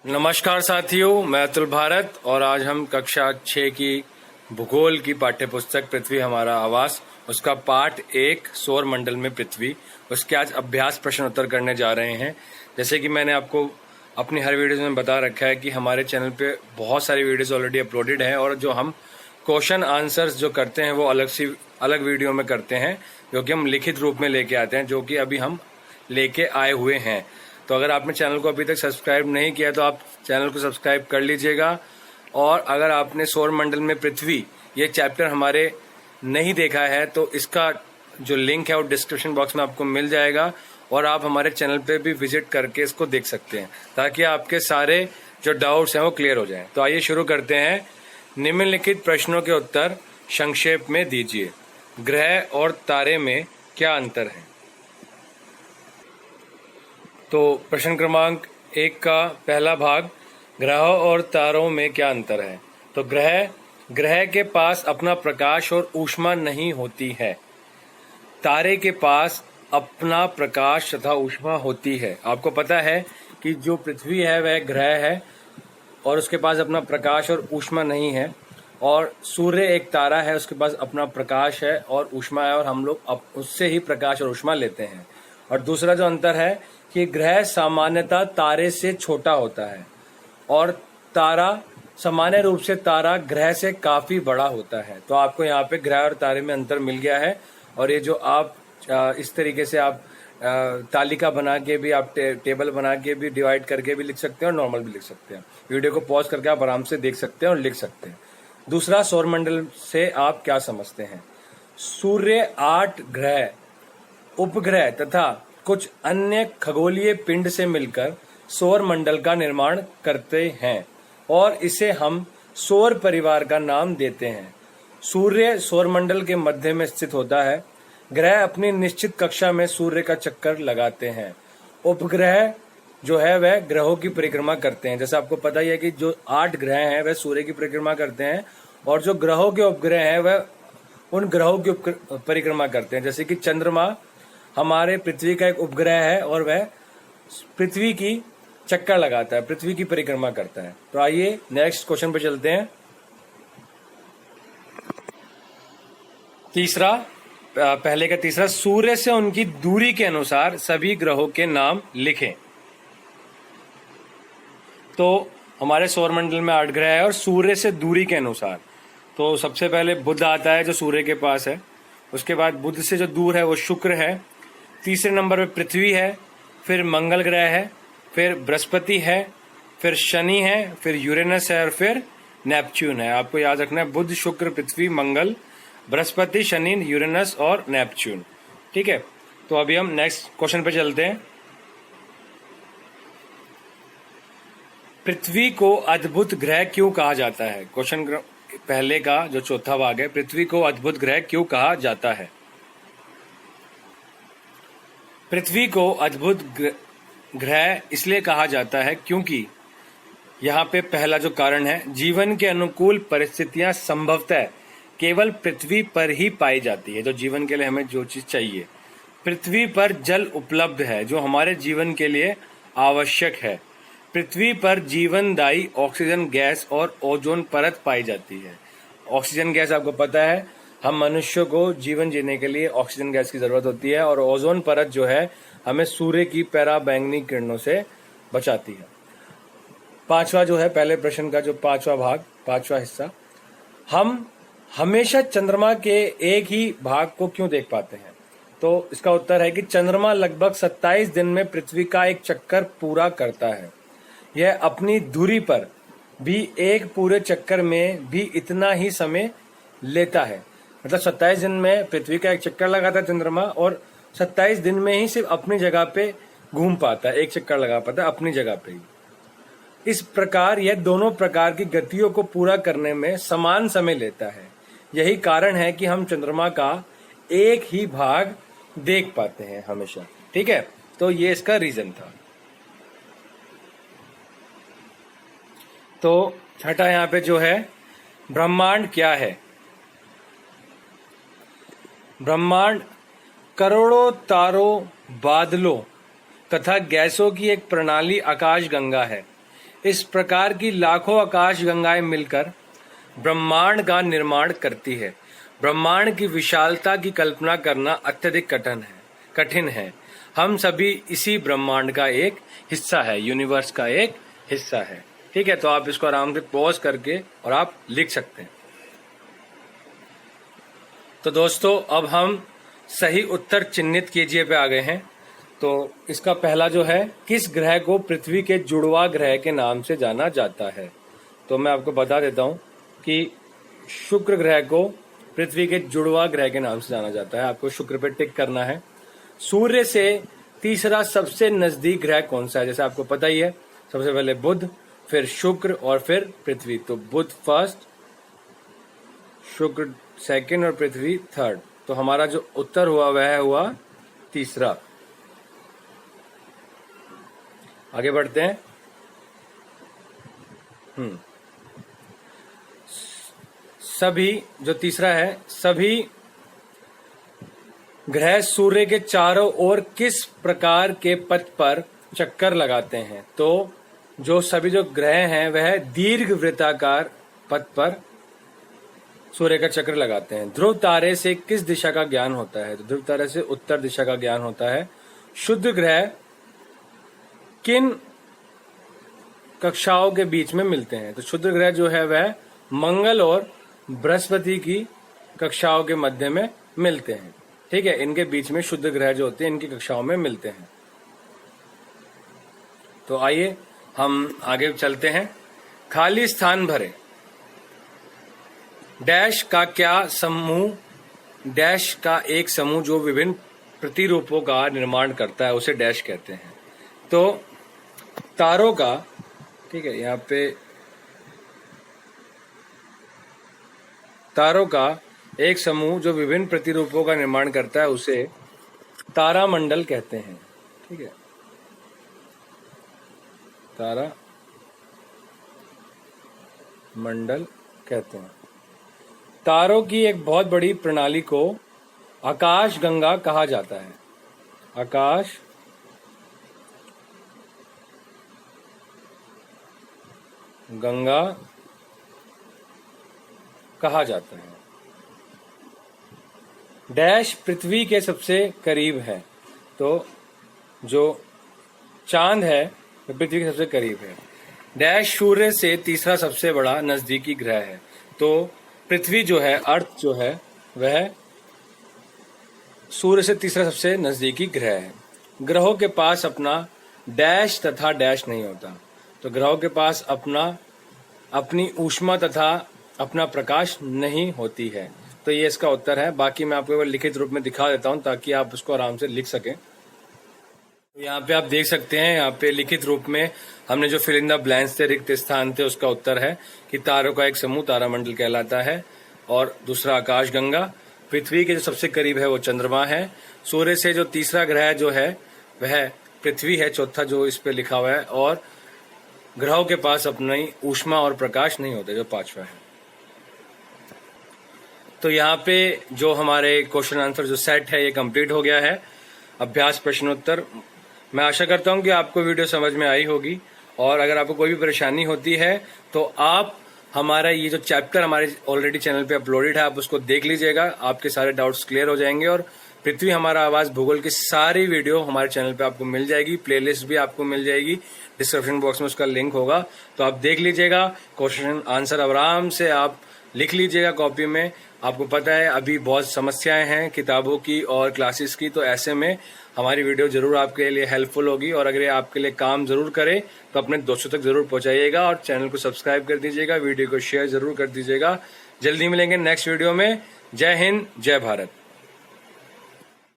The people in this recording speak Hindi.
नमस्कार साथियों, मैं अतुल भारत और आज हम कक्षा 6 की भूगोल की पाठ्य पुस्तक पृथ्वी हमारा आवास उसका पाठ 1 सौर मंडल में पृथ्वी उसके आज अभ्यास प्रश्न उत्तर करने जा रहे हैं। जैसे कि मैंने आपको अपनी हर वीडियो में बता रखा है कि हमारे चैनल पे बहुत सारी वीडियोस ऑलरेडी अपलोडेड हैं और जो हम क्वेश्चन आंसर्स जो करते हैं वो अलग वीडियो में करते हैं, जो कि हम लिखित रूप में लेके आते हैं, जो कि अभी हम लेके आए हुए हैं। तो अगर आपने चैनल को अभी तक सब्सक्राइब नहीं किया तो आप चैनल को सब्सक्राइब कर लीजिएगा। और अगर आपने सौर मंडल में पृथ्वी ये चैप्टर हमारे नहीं देखा है तो इसका जो लिंक है वो डिस्क्रिप्शन बॉक्स में आपको मिल जाएगा और आप हमारे चैनल पे भी विजिट करके इसको देख सकते हैं, ताकि आपके सारे जो डाउट्स हैं वो क्लियर हो जाएं। तो आइए शुरू करते हैं। निम्नलिखित प्रश्नों के उत्तर संक्षेप में दीजिए। ग्रह और तारे में क्या अंतर है? तो प्रश्न क्रमांक 1 का पहला भाग, ग्रहों और तारों में क्या अंतर है। तो ग्रह के पास अपना प्रकाश और ऊष्मा नहीं होती है, तारे के पास अपना प्रकाश तथा ऊष्मा होती है। आपको पता है कि जो पृथ्वी है वह ग्रह है और उसके पास अपना प्रकाश और ऊष्मा नहीं है, और सूर्य एक तारा है, उसके पास अपना प्रकाश है और ऊष्मा है, और हम लोग उससे ही प्रकाश और ऊष्मा लेते हैं। और दूसरा जो अंतर है कि ग्रह सामान्यतः तारे से छोटा होता है और तारा सामान्य रूप से तारा ग्रह से काफी बड़ा होता है। तो आपको यहाँ पे ग्रह और तारे में अंतर मिल गया है। और ये जो आप इस तरीके से आप तालिका बना के भी, आप टेबल बना के भी, डिवाइड करके भी लिख सकते हैं और नॉर्मल भी लिख सकते हैं। वीडियो को पॉज करके आप आराम से देख सकते हैं और लिख सकते हैं। दूसरा, सौरमंडल से आप क्या समझते हैं। सूर्य 8 ग्रह, उपग्रह तथा कुछ अन्य खगोलीय पिंड से मिलकर सौर मंडल का निर्माण करते हैं और इसे हम सौर परिवार का नाम देते हैं। सूर्य सौर मंडल के मध्य में स्थित होता है। ग्रह अपनी निश्चित कक्षा में सूर्य का चक्कर लगाते हैं। उपग्रह जो है वह ग्रहों की परिक्रमा करते हैं। जैसे आपको पता ही है कि जो 8 ग्रह हैं वह सूर्य की परिक्रमा करते हैं, और जो ग्रहों के उपग्रह हैं वह उन ग्रहों की परिक्रमा करते हैं। जैसे कि चंद्रमा हमारे पृथ्वी का एक उपग्रह है और वह पृथ्वी की चक्कर लगाता है, पृथ्वी की परिक्रमा करता है। तो आइए नेक्स्ट क्वेश्चन पे चलते हैं। तीसरा, पहले का तीसरा, सूर्य से उनकी दूरी के अनुसार सभी ग्रहों के नाम लिखें। तो हमारे सौरमंडल में 8 ग्रह है और सूर्य से दूरी के अनुसार, तो सबसे पहले बुध आता है जो सूर्य के पास है। उसके बाद बुध से जो दूर है वो शुक्र है। तीसरे नंबर पे पृथ्वी है, फिर मंगल ग्रह है, फिर बृहस्पति है, फिर शनि है, फिर यूरेनस है और फिर नेपच्यून है। आपको याद रखना है बुध, शुक्र, पृथ्वी, मंगल, बृहस्पति, शनि, यूरेनस और नेपच्यून। ठीक है, तो अभी हम नेक्स्ट क्वेश्चन पे चलते हैं। पृथ्वी को अद्भुत ग्रह क्यों कहा जाता है। क्वेश्चन पहले का जो चौथा भाग है, पृथ्वी को अद्भुत ग्रह क्यों कहा जाता है। पृथ्वी को अद्भुत ग्रह इसलिए कहा जाता है क्योंकि यहाँ पे पहला जो कारण है, जीवन के अनुकूल परिस्थितियां संभवतः केवल पृथ्वी पर ही पाई जाती है। तो जीवन के लिए हमें जो चीज चाहिए, पृथ्वी पर जल उपलब्ध है जो हमारे जीवन के लिए आवश्यक है। पृथ्वी पर जीवनदायी ऑक्सीजन गैस और ओजोन परत पाई जाती है। ऑक्सीजन गैस आपको पता है, हम मनुष्यों को जीवन जीने के लिए ऑक्सीजन गैस की जरूरत होती है, और ओजोन परत जो है हमें सूर्य की पराबैंगनी किरणों से बचाती है। पांचवा जो है, पहले प्रश्न का जो पांचवा भाग, पांचवा हिस्सा, हम हमेशा चंद्रमा के एक ही भाग को क्यों देख पाते हैं। तो इसका उत्तर है कि चंद्रमा लगभग 27 दिन में पृथ्वी का एक चक्कर पूरा करता है। यह अपनी धुरी पर भी एक पूरे चक्कर में भी इतना ही समय लेता है। मतलब 27 दिन में पृथ्वी का एक चक्कर लगाता है चंद्रमा, और 27 दिन में ही सिर्फ अपनी जगह पे घूम पाता है, एक चक्कर लगा पाता है अपनी जगह पे ही। इस प्रकार यह दोनों प्रकार की गतियों को पूरा करने में समान समय लेता है। यही कारण है कि हम चंद्रमा का एक ही भाग देख पाते हैं हमेशा। ठीक है, तो ये इसका रीजन था। तो छठा यहाँ पे जो है, ब्रह्मांड क्या है। ब्रह्मांड करोड़ों तारों, बादलों तथा गैसों की एक प्रणाली आकाशगंगा है। इस प्रकार की लाखों आकाश गंगाएं मिलकर ब्रह्मांड का निर्माण करती है। ब्रह्मांड की विशालता की कल्पना करना अत्यधिक कठिन है। हम सभी इसी ब्रह्मांड का एक हिस्सा है, यूनिवर्स का एक हिस्सा है। ठीक है, तो आप इसको आराम से पॉज करके और आप लिख सकते हैं। तो दोस्तों, अब हम सही उत्तर चिन्हित कीजिए पे आ गए हैं। तो इसका पहला जो है, किस ग्रह को पृथ्वी के जुड़वा ग्रह के नाम से जाना जाता है? तो मैं आपको बता देता हूं कि शुक्र ग्रह को पृथ्वी के जुड़वा ग्रह के नाम से जाना जाता है। आपको शुक्र पे टिक करना है। सूर्य से तीसरा सबसे नजदीक ग्रह कौन सा है? जैसे आपको पता ही है, सबसे पहले बुध, फिर शुक्र और फिर पृथ्वी। तो बुध फर्स्ट, शुक्र सेकंड और पृथ्वी थर्ड। तो हमारा जो उत्तर हुआ वह हुआ तीसरा। आगे बढ़ते हैं। सभी जो तीसरा है, सभी ग्रह सूर्य के चारों ओर किस प्रकार के पथ पर चक्कर लगाते हैं? तो जो सभी जो ग्रह हैं वह दीर्घ वृत्ताकार पथ पर सूर्य का चक्र लगाते हैं। ध्रुव तारे से किस दिशा का ज्ञान होता है? तो ध्रुव तारे से उत्तर दिशा का ज्ञान होता है। शुद्ध ग्रह किन कक्षाओं के बीच में मिलते हैं? तो शुद्ध ग्रह जो है वह मंगल और बृहस्पति की कक्षाओं के मध्य में मिलते हैं। ठीक है, इनके बीच में शुद्ध ग्रह जो होते हैं इनकी कक्षाओं में मिलते हैं। तो आइए हम आगे चलते हैं। खाली स्थान भरे। डैश का क्या समूह, डैश का एक समूह जो विभिन्न प्रतिरूपों का निर्माण करता है उसे डैश कहते हैं। तो तारों का, ठीक है, यहाँ पे तारों का एक समूह जो विभिन्न प्रतिरूपों का निर्माण करता है उसे तारामंडल कहते हैं। ठीक है, तारा मंडल कहते हैं। तारों की एक बहुत बड़ी प्रणाली को आकाश गंगा कहा जाता है। आकाश गंगा कहा जाता है। डैश पृथ्वी के सबसे करीब है। तो जो चांद है वह पृथ्वी के सबसे करीब है। डैश सूर्य से तीसरा सबसे बड़ा नजदीकी ग्रह है। तो पृथ्वी जो है, अर्थ जो है, वह सूर्य से तीसरा सबसे नजदीकी ग्रह है। ग्रहों के पास अपना डैश तथा डैश नहीं होता। तो ग्रहों के पास अपनी ऊष्मा तथा अपना प्रकाश नहीं होती है। तो ये इसका उत्तर है। बाकी मैं आपको लिखित रूप में दिखा देता हूं ताकि आप उसको आराम से लिख सकें। तो यहाँ पे आप देख सकते हैं, यहाँ पे लिखित रूप में हमने जो फिल इन द ब्लैंक्स थे, रिक्त स्थान थे, उसका उत्तर है कि तारों का एक समूह तारामंडल कहलाता है। और दूसरा आकाश गंगा। पृथ्वी के जो सबसे करीब है वो चंद्रमा है। सूर्य से जो तीसरा ग्रह जो है वह पृथ्वी है, चौथा जो इस पे लिखा हुआ है। और ग्रहों के पास अपनी ऊष्मा और प्रकाश नहीं होता, जो पांचवा है। तो यहाँ पे जो हमारे क्वेश्चन आंसर जो सेट है ये कंप्लीट हो गया है। अभ्यास प्रश्नोत्तर। मैं आशा करता हूँ कि आपको वीडियो समझ में आई होगी। और अगर आपको कोई भी परेशानी होती है तो आप हमारा ये जो चैप्टर हमारे ऑलरेडी चैनल पे अपलोडेड है, आप उसको देख लीजिएगा। आपके सारे डाउट्स क्लियर हो जाएंगे। और पृथ्वी हमारा आवाज भूगोल की सारी वीडियो हमारे चैनल पे आपको मिल जाएगी। प्लेलिस्ट भी आपको मिल जाएगी, डिस्क्रिप्शन बॉक्स में उसका लिंक होगा, तो आप देख लीजिएगा। क्वेश्चन आंसर आराम से आप लिख लीजिएगा कॉपी में। आपको पता है अभी बहुत समस्याएं हैं किताबों की और क्लासेस की, तो ऐसे में हमारी वीडियो जरूर आपके लिए हेल्पफुल होगी। और अगर ये आपके लिए काम जरूर करे तो अपने दोस्तों तक जरूर पहुंचाइएगा और चैनल को सब्सक्राइब कर दीजिएगा, वीडियो को शेयर जरूर कर दीजिएगा। जल्दी मिलेंगे नेक्स्ट वीडियो में। जय हिंद, जय भारत।